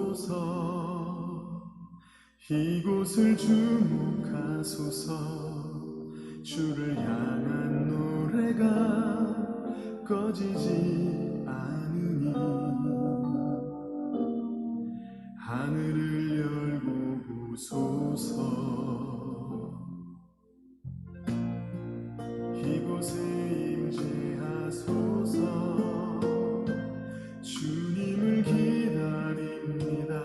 하소서. 이곳을 주목하소서. 주를 향한 노래가 꺼지지 않으니 하늘을 열고 보소서. 이곳에 임재하소서. 주님을 기다립니다.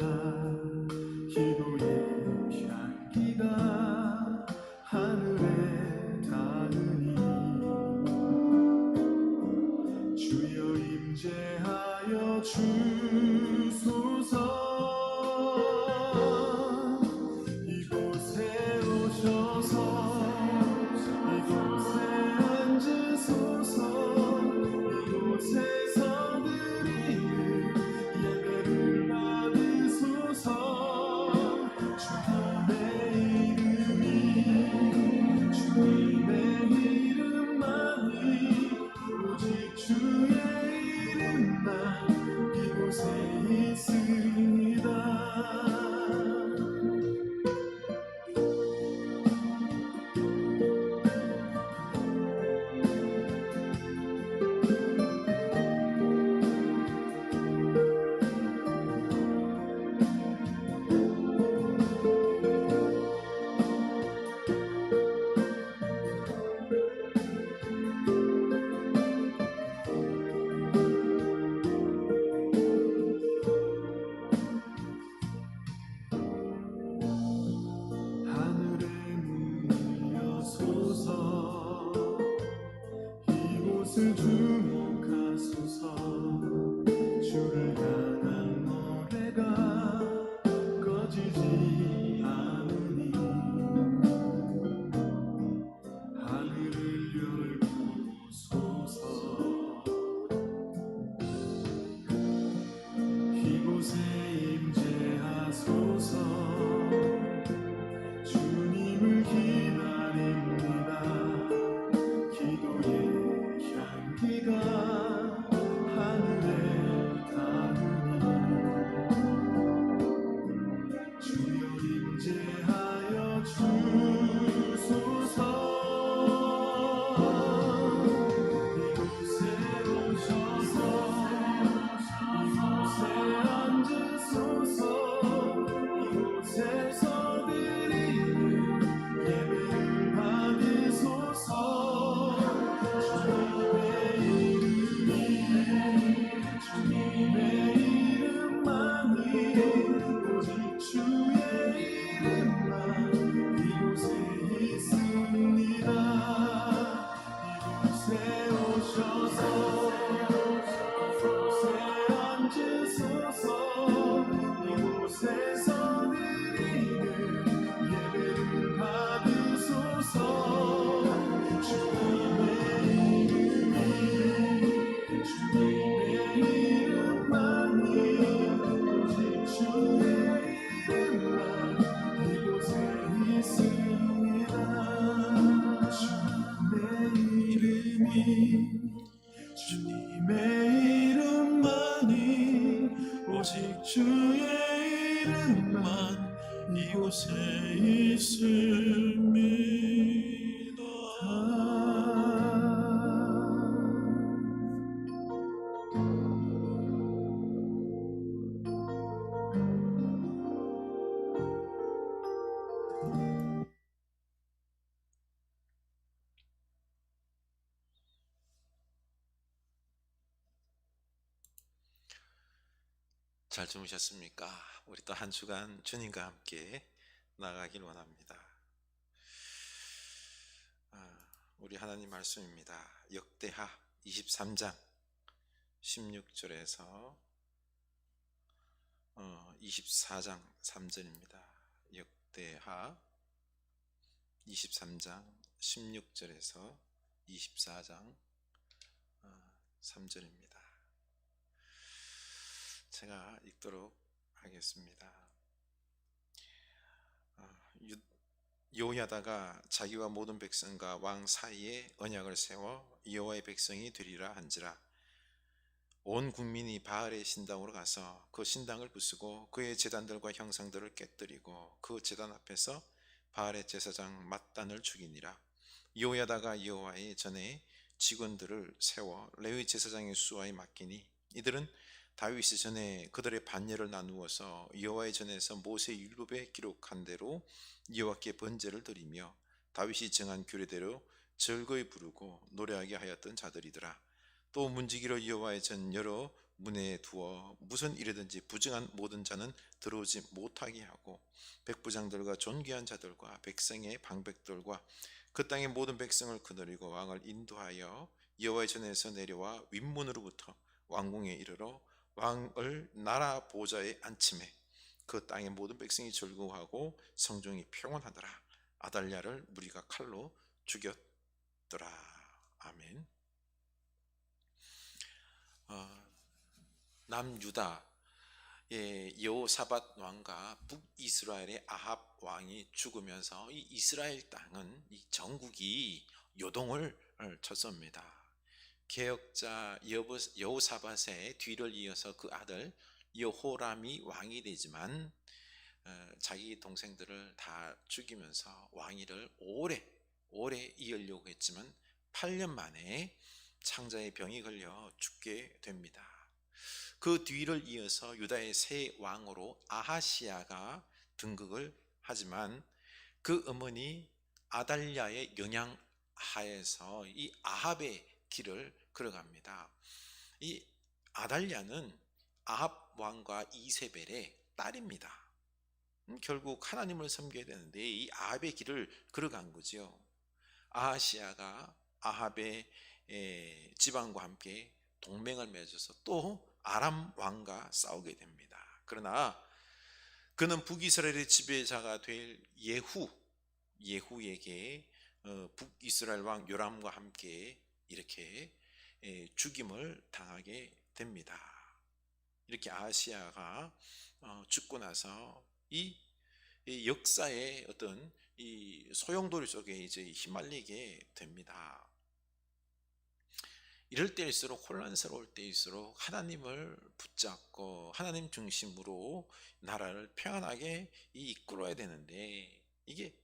기도의 향기가 하늘에 닿으니 주여 임재하여 주소서. 이곳에 오셔서 이곳에 앉으소서. 이곳에서 드리는 예배를 받으소서. 주님의 이름만이 오직 주의 이름만 이곳에 있습니다. 이곳을 주목하소서. 주를 향한 노래가 꺼지지 않으니 하늘을 열고 보소서. 이곳에 임재하소서. 주님을 기다립니다. 기도의 향기가 하늘에 닿으니 주여 임재하여 주소서. 이곳에 오셔서 이곳에 앉으소서. 이곳에서 드리는 예배를 받으소서. 주님의 이름만이 오직 주의 이름만 이곳에 있습니다. 이곳에 오셔서 이곳에 앉으소서. 이곳에서 드리는 예배를 받으소서. 주님의 이름만이 오직 주의 이름만 이곳에 있습니다. 주님의 이름만이 오직 주의 이름만 이곳에 있습니다. 잘 주무셨습니까? 우리 또 한 주간 주님과 함께 나가길 원합니다. 우리 하나님 말씀입니다. 역대하 23장 16절에서 24장 3절입니다. 역대하 23장 16절에서 24장 3절입니다. 제가 읽도록 하겠습니다. 여호야다가 자기와 모든 백성과 왕 사이에 언약을 세워 여호와의 백성이 되리라 한지라. 온 국민이 바알의 신당으로 가서 그 신당을 부수고 그의 제단들과 형상들을 깨뜨리고 그 제단 앞에서 바알의 제사장 mat단을 죽이니라. 여호야다가 여호와의 전에 직원들을 세워 레위 제사장의 수하에 맡기니 이들은 다윗이 전에 그들의 반열을 나누어서 여호와의 전에서 모세 율법에 기록한 대로 여호와께 번제를 드리며 다윗이 정한 규례대로 즐거이 부르고 노래하게 하였던 자들이더라. 또 문지기로 여호와의 전 여러 문에 두어 무슨 일이든지 부정한 모든 자는 들어오지 못하게 하고 백부장들과 존귀한 자들과 백성의 방백들과 그 땅의 모든 백성을 거느리고 왕을 인도하여 여호와의 전에서 내려와 윗문으로부터 왕궁에 이르러 왕을 나라 보좌에 앉히매 그 땅의 모든 백성이 즐거워하고 성중이 평온하더라. 아달랴를 무리가 칼로 죽였더라. 아멘. 남유다의 여호사밧 왕과 북이스라엘의 아합 왕이 죽으면서 이 이스라엘 땅은 이 전국이 요동을 쳤습니다. 개혁자 여호사밧의 뒤를 이어서 그 아들 여호람이 왕이 되지만 자기 동생들을 다 죽이면서 왕위를 오래 이으려고 했지만 8년 만에 창자의 병이 걸려 죽게 됩니다. 그 뒤를 이어서 유다의 새 왕으로 아하시야가 등극을 하지만 그 어머니 아달랴의 영향 하에서 이 아합의 길을 걸어갑니다. 이 아달랴는 아합 왕과 이세벨의 딸입니다. 결국 하나님을 섬겨야 되는데 이 아합의 길을 걸어간 거죠. 아하시야가 아합의 지방과 함께 동맹을 맺어서 또 아람 왕과 싸우게 됩니다. 그러나 그는 북이스라엘의 지배자가 될 예후에게 북이스라엘 왕 요람과 함께 이렇게 죽임을 당하게 됩니다. 이렇게 아하시야가 죽고 나서 이 역사의 어떤 이 소용돌이 속에 이제 휘말리게 됩니다. 이럴 때일수록 혼란스러울 때일수록 하나님을 붙잡고 하나님 중심으로 나라를 평안하게 이끌어야 되는데 이게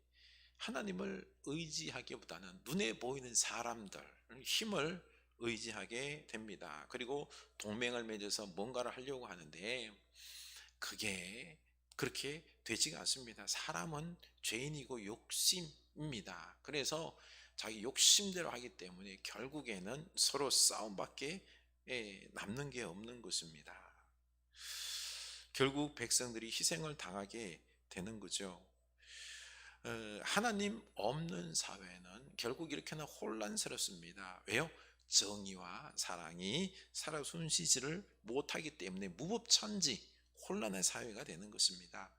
하나님을 의지하기보다는 눈에 보이는 사람들 힘을 의지하게 됩니다. 그리고 동맹을 맺어서 뭔가를 하려고 하는데 그게 그렇게 되지가 않습니다. 사람은 죄인이고 욕심입니다. 그래서 자기 욕심대로 하기 때문에 결국에는 서로 싸움밖에 남는 게 없는 것입니다. 결국 백성들이 희생을 당하게 되는 거죠. 하나님 없는 사회는 결국 이렇게나 혼란스럽습니다. 왜요? 정의와 사랑이 살아 숨쉬지를 못하기 때문에 무법천지 혼란의 사회가 되는 것입니다.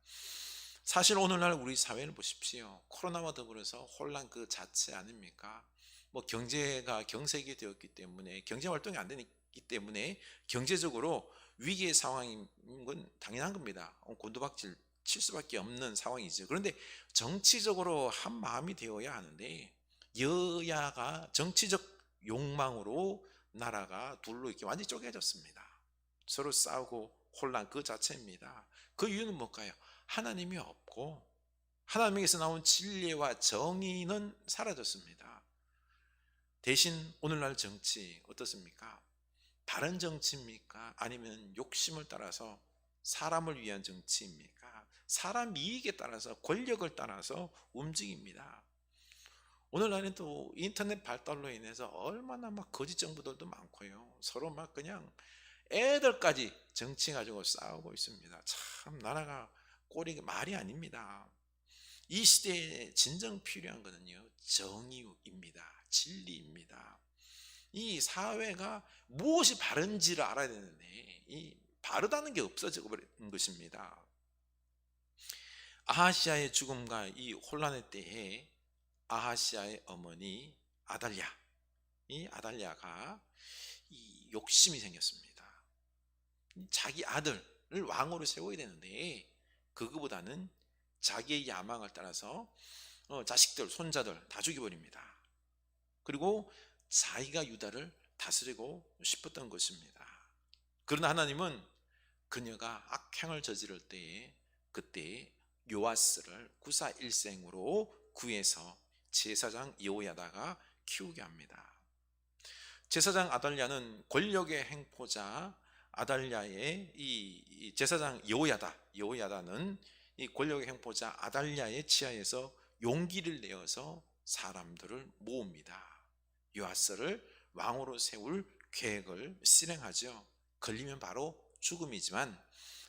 사실 오늘날 우리 사회를 보십시오. 코로나와 더불어서 혼란 그 자체 아닙니까? 뭐 경제가 경색이 되었기 때문에 경제 활동이 안 되기 때문에 경제적으로 위기의 상황인 건 당연한 겁니다. 곤두박질 칠 수밖에 없는 상황이죠. 그런데 정치적으로 한 마음이 되어야 하는데 여야가 정치적 욕망으로 나라가 둘로 이렇게 완전히 쪼개졌습니다. 서로 싸우고 혼란 그 자체입니다. 그 이유는 뭘까요? 하나님이 없고 하나님에게서 나온 진리와 정의는 사라졌습니다. 대신 오늘날 정치 어떻습니까? 바른 정치입니까? 아니면 욕심을 따라서 사람을 위한 정치입니까? 사람 이익에 따라서 권력을 따라서 움직입니다. 오늘날은 또 인터넷 발달로 인해서 얼마나 막 거짓 정보들도 많고요. 서로 막 그냥 애들까지 정치 가지고 싸우고 있습니다. 참 나라가 꼴이 말이 아닙니다. 이 시대에 진정 필요한 것은요 정의입니다. 진리입니다. 이 사회가 무엇이 바른지를 알아야 되는데 이 바르다는 게 없어져 버린 것입니다. 아하시야의 죽음과 이 혼란의 때에 아하시야의 어머니 아달랴, 이 아달랴가 이 욕심이 생겼습니다. 자기 아들을 왕으로 세워야 되는데 그거보다는 자기의 야망을 따라서 자식들, 손자들 다 죽여버립니다. 그리고 자기가 유다를 다스리고 싶었던 것입니다. 그러나 하나님은 그녀가 악행을 저지를 때에 그때 요아스를 구사일생으로 구해서 제사장 여호야다가 키우게 합니다. 제사장 아달랴는 권력의 행포자 아달랴의 이 제사장 여호야다는 이 권력의 행포자 아달랴의 치하에서 용기를 내어서 사람들을 모읍니다. 요아스를 왕으로 세울 계획을 실행하죠. 걸리면 바로 죽음이지만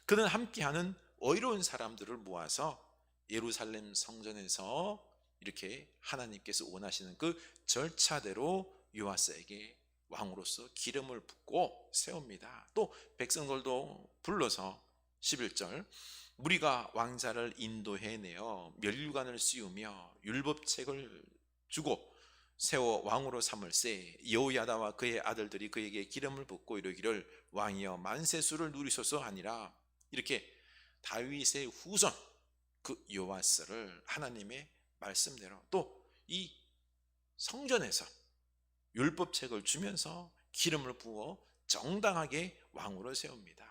그는 함께하는 의로운 사람들을 모아서 예루살렘 성전에서 이렇게 하나님께서 원하시는 그 절차대로 요아스에게 왕으로서 기름을 붓고 세웁니다. 또 백성들도 불러서 11절 무리가 왕자를 인도해내어 면류관을 씌우며 율법책을 주고 세워 왕으로 삼을세 여호야다와 그의 아들들이 그에게 기름을 붓고 이르기를 왕이여 만세수를 누리소서 하니라. 이렇게 다윗의 후손 그 요아스를 하나님의 말씀대로 또 이 성전에서 율법책을 주면서 기름을 부어 정당하게 왕으로 세웁니다.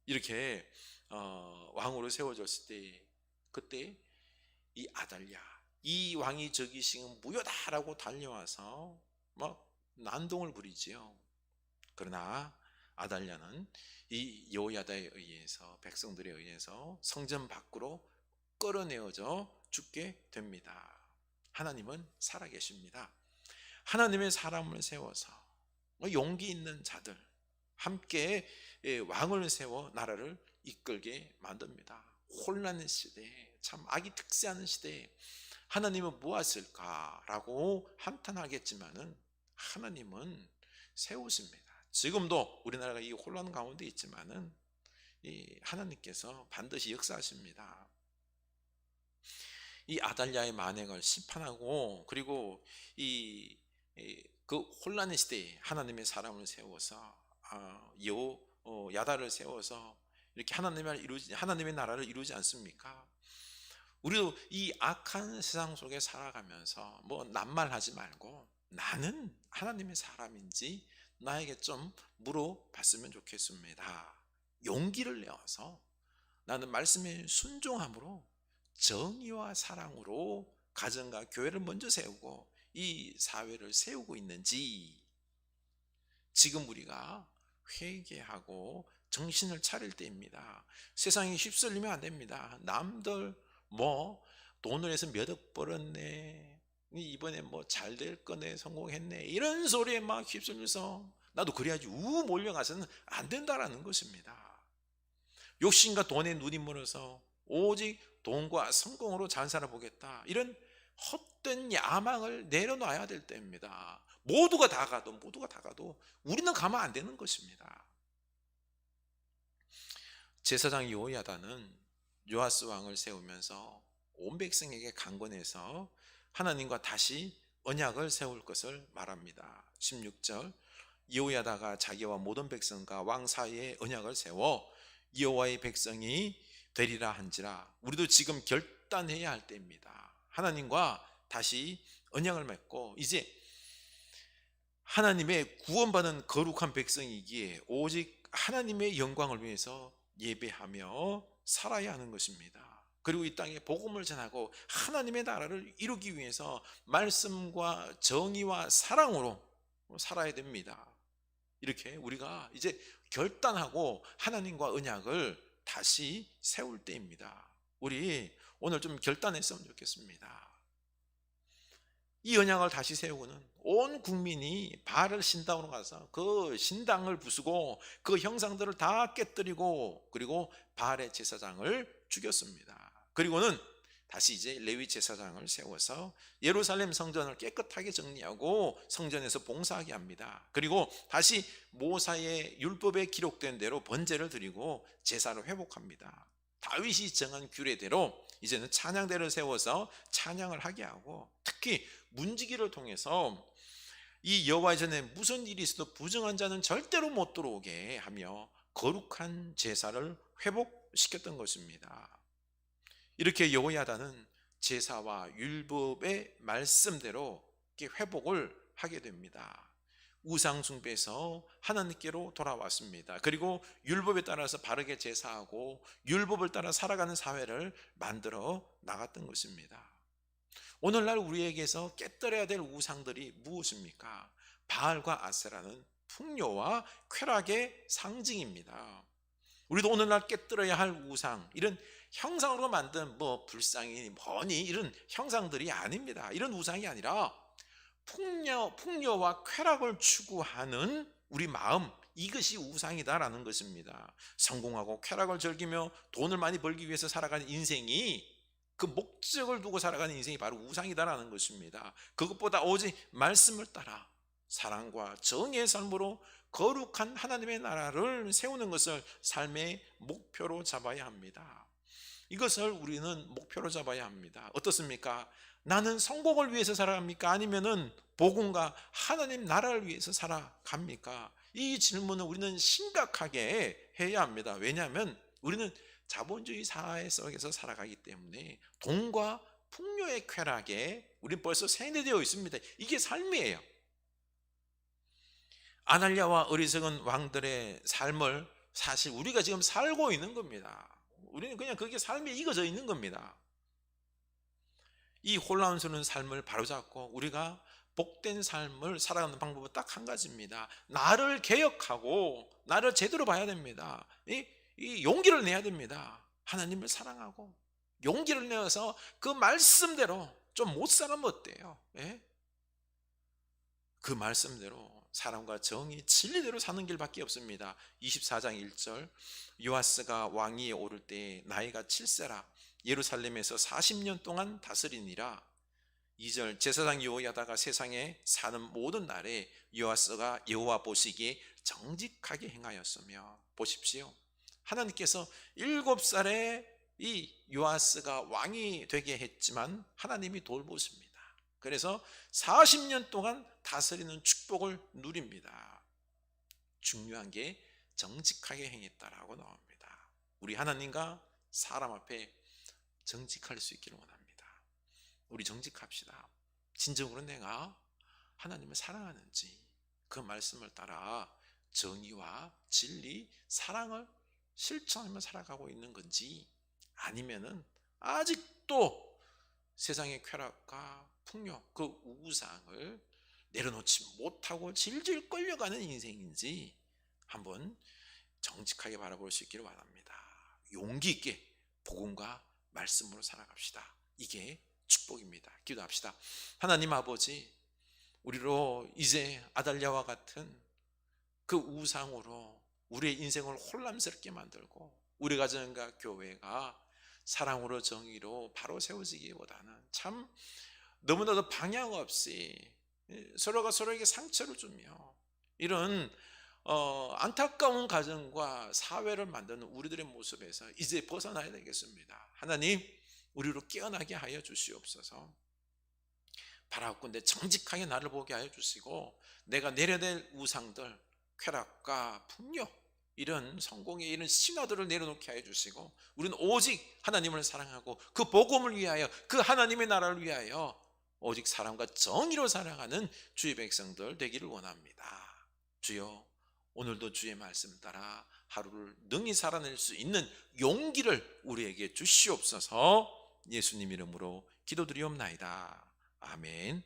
이렇게 왕으로 세워졌을 때 그때 이 아달랴 이 왕이 저기시면 무효다라고 달려와서 막 난동을 부리지요. 그러나 아달랴는 이 여호야다에 의해서 백성들에 의해서 성전 밖으로 끌어내어져 죽게 됩니다. 하나님은 살아계십니다. 하나님의 사람을 세워서 용기 있는 자들 함께 왕을 세워 나라를 이끌게 만듭니다. 혼란의 시대에 참 악이 특세하는 시대에 하나님은 무엇일까라고 한탄하겠지만은 하나님은 세우십니다. 지금도 우리나라가 이 혼란 가운데 있지만은 이 하나님께서 반드시 역사하십니다. 이 아달랴의 만행을 심판하고 그리고 그 혼란의 시대에 하나님의 사람을 세워서 야다를 세워서 이렇게 하나님의 나라를 이루지 않습니까? 우리도 이 악한 세상 속에 살아가면서 뭐 낱말하지 말고 나는 하나님의 사람인지 나에게 좀 물어봤으면 좋겠습니다. 용기를 내어서 나는 말씀에 순종함으로 정의와 사랑으로 가정과 교회를 먼저 세우고 이 사회를 세우고 있는지 지금 우리가 회개하고 정신을 차릴 때입니다. 세상에 휩쓸리면 안 됩니다. 남들 뭐 돈을 해서 몇 억 벌었네, 이번에 뭐 잘 될 거네, 성공했네, 이런 소리에 막 휩쓸려서 나도 그래야지 몰려가서는 안 된다라는 것입니다. 욕심과 돈에 눈이 멀어서 오직 돈과 성공으로 잘 살아보겠다, 이런 헛된 야망을 내려놔야 될 때입니다. 모두가 다 가도 우리는 가면 안 되는 것입니다. 제사장 여호야다는 요아스 왕을 세우면서 온 백성에게 강권해서 하나님과 다시 언약을 세울 것을 말합니다. 16절 여호야다가 자기와 모든 백성과 왕 사이에 언약을 세워 여호와의 백성이 되리라 한지라. 우리도 지금 결단해야 할 때입니다. 하나님과 다시 언약을 맺고 이제 하나님의 구원받은 거룩한 백성이기에 오직 하나님의 영광을 위해서 예배하며 살아야 하는 것입니다. 그리고 이 땅에 복음을 전하고 하나님의 나라를 이루기 위해서 말씀과 정의와 사랑으로 살아야 됩니다. 이렇게 우리가 이제 결단하고 하나님과 언약을 다시 세울 때입니다. 우리 오늘 좀 결단했으면 좋겠습니다. 이 언약을 다시 세우고는 온 국민이 바알 신당으로 가서 그 신당을 부수고 그 형상들을 다 깨뜨리고 그리고 바알의 제사장을 죽였습니다. 그리고는 다시 이제 레위 제사장을 세워서 예루살렘 성전을 깨끗하게 정리하고 성전에서 봉사하게 합니다. 그리고 다시 모사의 율법에 기록된 대로 번제를 드리고 제사를 회복합니다. 다윗이 정한 규례대로 이제는 찬양대를 세워서 찬양을 하게 하고 특히 문지기를 통해서 이 여호와의 전에 무슨 일이 있어도 부정한 자는 절대로 못 들어오게 하며 거룩한 제사를 회복시켰던 것입니다. 이렇게 여호야다는 제사와 율법의 말씀대로 회복을 하게 됩니다. 우상 숭배에서 하나님께로 돌아왔습니다. 그리고 율법에 따라서 바르게 제사하고 율법을 따라 살아가는 사회를 만들어 나갔던 것입니다. 오늘날 우리에게서 깨뜨려야 될 우상들이 무엇입니까? 바알과 아세라는 풍요와 쾌락의 상징입니다. 우리도 오늘날 깨뜨려야 할 우상, 이런 형상으로 만든 불상이 뭐니 이런 형상들이 아닙니다. 이런 우상이 아니라 풍요와 쾌락을 추구하는 우리 마음, 이것이 우상이다라는 것입니다. 성공하고 쾌락을 즐기며 돈을 많이 벌기 위해서 살아가는 인생이, 그 목적을 두고 살아가는 인생이 바로 우상이다라는 것입니다. 그것보다 오직 말씀을 따라 사랑과 정의의 삶으로 거룩한 하나님의 나라를 세우는 것을 삶의 목표로 잡아야 합니다. 이것을 우리는 목표로 잡아야 합니다. 어떻습니까? 나는 성공을 위해서 살아갑니까? 아니면은 복음과 하나님 나라를 위해서 살아갑니까? 이 질문을 우리는 심각하게 해야 합니다. 왜냐하면 우리는 자본주의 사회 속에서 살아가기 때문에 돈과 풍요의 쾌락에 우리는 벌써 세뇌되어 있습니다. 이게 삶이에요. 아날랴와 어리석은 왕들의 삶을 사실 우리가 지금 살고 있는 겁니다. 우리는 그냥 그게 삶에 익어져 있는 겁니다. 이 혼란스러운 삶을 바로잡고 우리가 복된 삶을 살아가는 방법은 딱 한 가지입니다. 나를 개혁하고 나를 제대로 봐야 됩니다. 이 용기를 내야 됩니다. 하나님을 사랑하고 용기를 내어서 그 말씀대로 좀 못 살면 어때요? 예? 그 말씀대로 사랑과 정의, 진리대로 사는 길밖에 없습니다. 24장 1절, 요아스가 왕위에 오를 때 나이가 7세라 예루살렘에서 40년 동안 다스리니라. 2절, 제사장 여호야다가 세상에 사는 모든 날에 요아스가 여호와 보시기에 정직하게 행하였으며. 보십시오, 하나님께서 7살에 이 요아스가 왕이 되게 했지만 하나님이 돌보십니다. 그래서 40년 동안 다스리는 축복을 누립니다. 중요한 게 정직하게 행했다라고 나옵니다. 우리 하나님과 사람 앞에 정직할 수 있기를 원합니다. 우리 정직합시다. 진정으로 내가 하나님을 사랑하는지, 그 말씀을 따라 정의와 진리, 사랑을 실천하며 살아가고 있는 건지, 아니면은 아직도 세상의 쾌락과 풍요, 그 우상을 내려놓지 못하고 질질 끌려가는 인생인지 한번 정직하게 바라볼 수 있기를 바랍니다. 용기 있게 복음과 말씀으로 살아갑시다. 이게 축복입니다. 기도합시다. 하나님 아버지, 우리로 이제 아달랴와 같은 그 우상으로 우리의 인생을 혼란스럽게 만들고 우리 가정과 교회가 사랑으로 정의로 바로 세워지기보다는 참 너무나도 방향 없이 서로가 서로에게 상처를 주며 이런 안타까운 가정과 사회를 만드는 우리들의 모습에서 이제 벗어나야 되겠습니다. 하나님, 우리로 깨어나게 하여 주시옵소서. 바라건대 정직하게 나를 보게 하여 주시고, 내가 내려낼 우상들, 쾌락과 풍요, 이런 성공의 이런 신화들을 내려놓게 하여 주시고, 우리는 오직 하나님을 사랑하고 그 복음을 위하여, 그 하나님의 나라를 위하여 오직 사랑과 정의로 살아가는 주의 백성들 되기를 원합니다. 주여, 오늘도 주의 말씀 따라 하루를 능히 살아낼 수 있는 용기를 우리에게 주시옵소서. 예수님 이름으로 기도드리옵나이다. 아멘.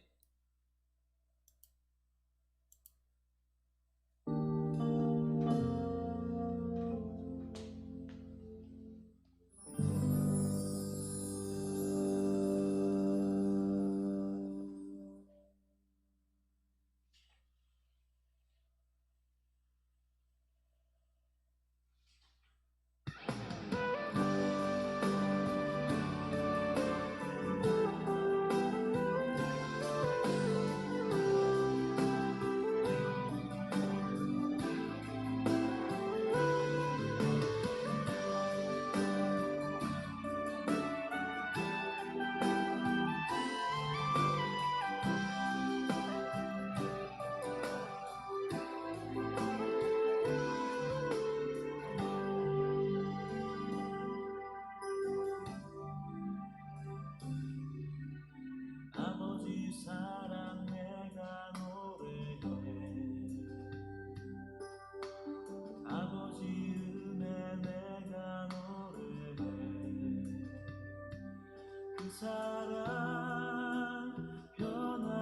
사랑 변함없으신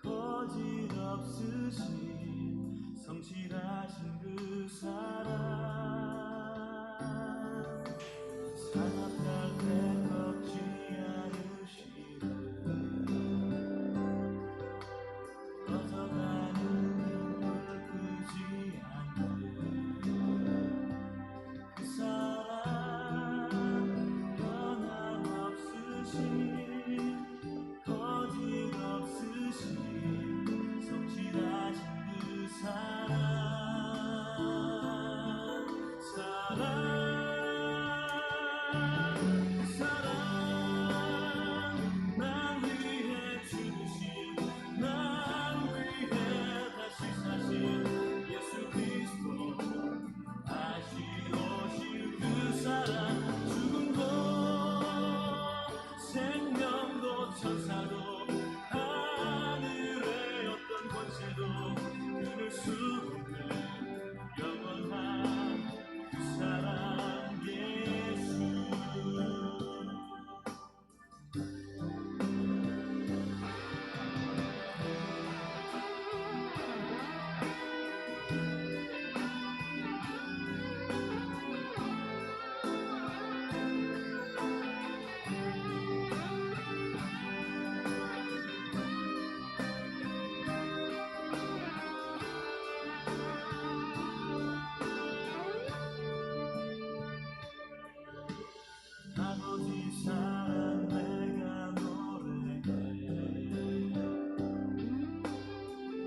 거짓없으신 성실하신 그 사랑 사랑할 때 꺾지 않으시고 꺼져가는 눈물 끄지 않는 그 사랑 변함없으신 거짓없으신 성실하신 그 사랑 사랑 날 위해 죽으신 날 위해 다시 사신 예수 그리스도 다시 오실 그 사랑 죽음도 생명도 천사도 하늘의 어떤 권세도 끊을 수 없는 영원한 그 사랑 예수 아버지 사랑 내가 노래해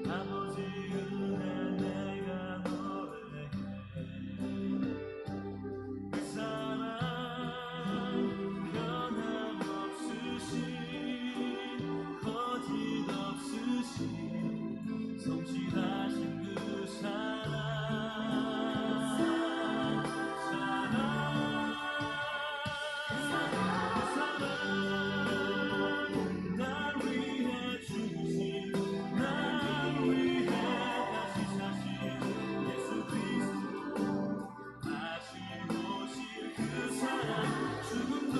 아버지 은혜 내가 노래해 그 사랑 변함없으신 거짓없으신 성실하신 그 사랑 날 위해 죽으신 날 위해 다시 사신 예수 그리스도 다시 오실 그 사랑 죽음도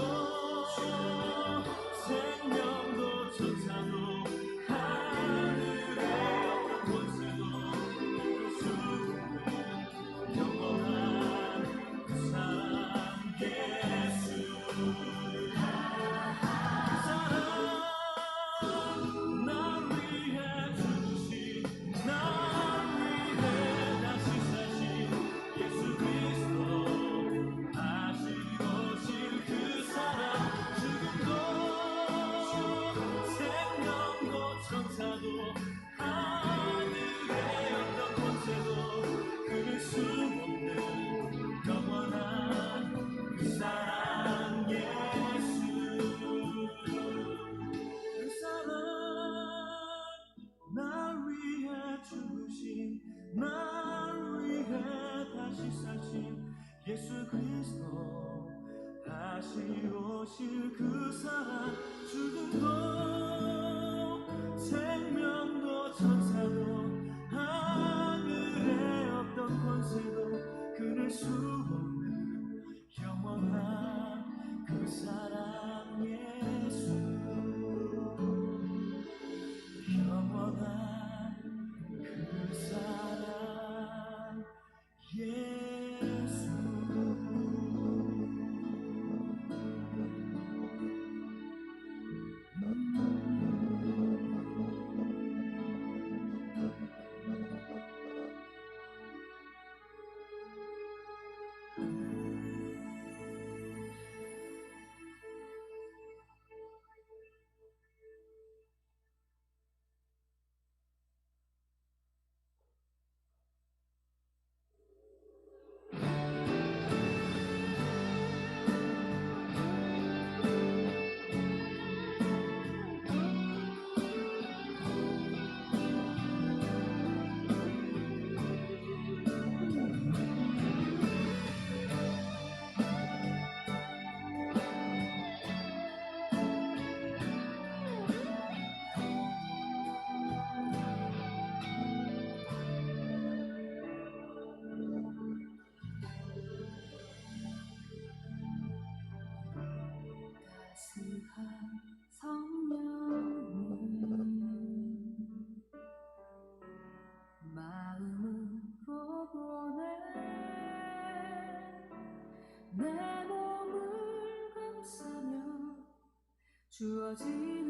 생명도 천사도 하늘의 어떤 권세도 이룰 수 없는 영원한 그 사랑 예수 날 위해 죽으신 날 위해 다시 사신 예수 그리스도 다시 오실 그 사랑 죽음도 생명도 천사도 하늘의 어떤 권세도 끊을 수 없는 영원한 그 사랑 예수 그 사랑 날 위해 죽으신 날 위해 다시 사신 예수 그리스도 다시 오실 그 사랑 죽음도 생명도 천사도 하늘의 어떤 권세도 끊을 수 없는 영원한 그 사랑 예수 영원한 그 사랑 예수 흩어진